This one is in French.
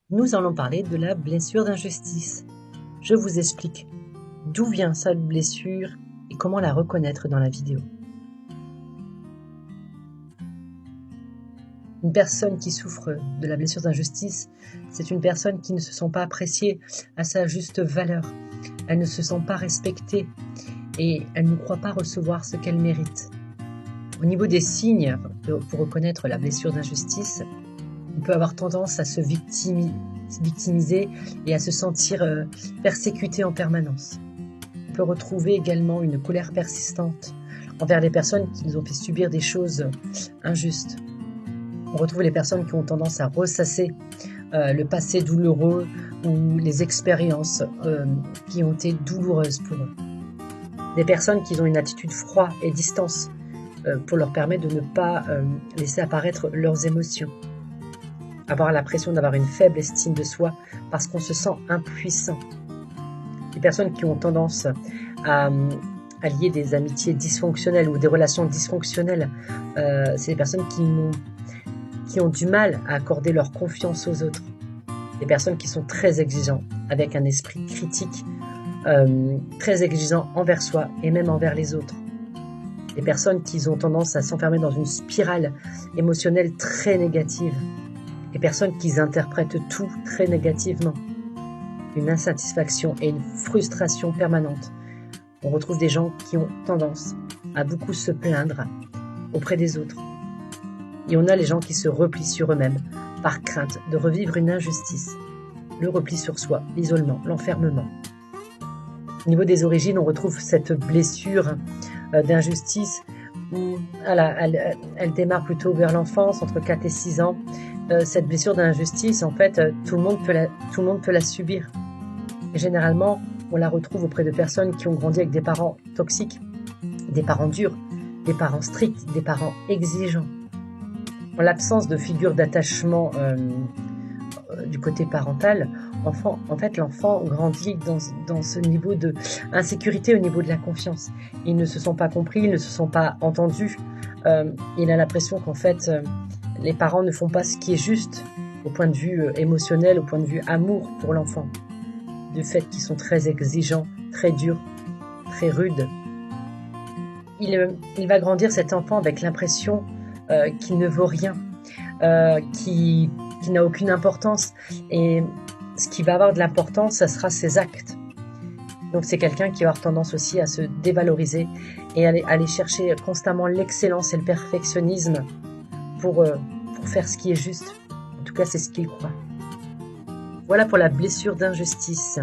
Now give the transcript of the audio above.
Nous allons parler de la blessure d'injustice. Je vous explique d'où vient cette blessure et comment la reconnaître dans la vidéo. Une personne qui souffre de la blessure d'injustice, c'est une personne qui ne se sent pas appréciée à sa juste valeur. Elle ne se sent pas respectée et elle ne croit pas recevoir ce qu'elle mérite. Au niveau des signes pour reconnaître la blessure d'injustice, on peut avoir tendance à se victimiser et à se sentir persécuté en permanence. On peut retrouver également une colère persistante envers les personnes qui nous ont fait subir des choses injustes. On retrouve les personnes qui ont tendance à ressasser le passé douloureux ou les expériences qui ont été douloureuses pour eux. Des personnes qui ont une attitude froide et distance pour leur permettre de ne pas laisser apparaître leurs émotions. Avoir l'impression d'avoir une faible estime de soi parce qu'on se sent impuissant. Les personnes qui ont tendance à lier des amitiés dysfonctionnelles ou des relations dysfonctionnelles, c'est des personnes qui ont du mal à accorder leur confiance aux autres. Des personnes qui sont très exigeantes, avec un esprit critique, très exigeant envers soi et même envers les autres. Des personnes qui ont tendance à s'enfermer dans une spirale émotionnelle très négative. Des personnes qui interprètent tout très négativement. Une insatisfaction et une frustration permanente. On retrouve des gens qui ont tendance à beaucoup se plaindre auprès des autres. Et on a les gens qui se replient sur eux-mêmes par crainte de revivre une injustice. Le repli sur soi, l'isolement, l'enfermement. Au niveau des origines, on retrouve cette blessure d'injustice où elle démarre plutôt vers l'enfance, entre 4 et 6 ans. Cette blessure d'injustice, en fait, tout le monde peut la subir. Et généralement, on la retrouve auprès de personnes qui ont grandi avec des parents toxiques, des parents durs, des parents stricts, des parents exigeants. En l'absence de figure d'attachement du côté parental, l'enfant grandit dans ce niveau de insécurité au niveau de la confiance. Ils ne se sont pas compris, ils ne se sont pas entendus. Il a l'impression qu'en fait, les parents ne font pas ce qui est juste au point de vue émotionnel, au point de vue amour pour l'enfant. Du fait qu'ils sont très exigeants, très durs, très rudes. Il va grandir cet enfant avec l'impression qu'il ne vaut rien, qui n'a aucune importance. Et ce qui va avoir de l'importance, ça sera ses actes. Donc c'est quelqu'un qui va avoir tendance aussi à se dévaloriser et aller chercher constamment l'excellence et le perfectionnisme pour faire ce qui est juste. En tout cas, c'est ce qu'il croit. Voilà pour la blessure d'injustice.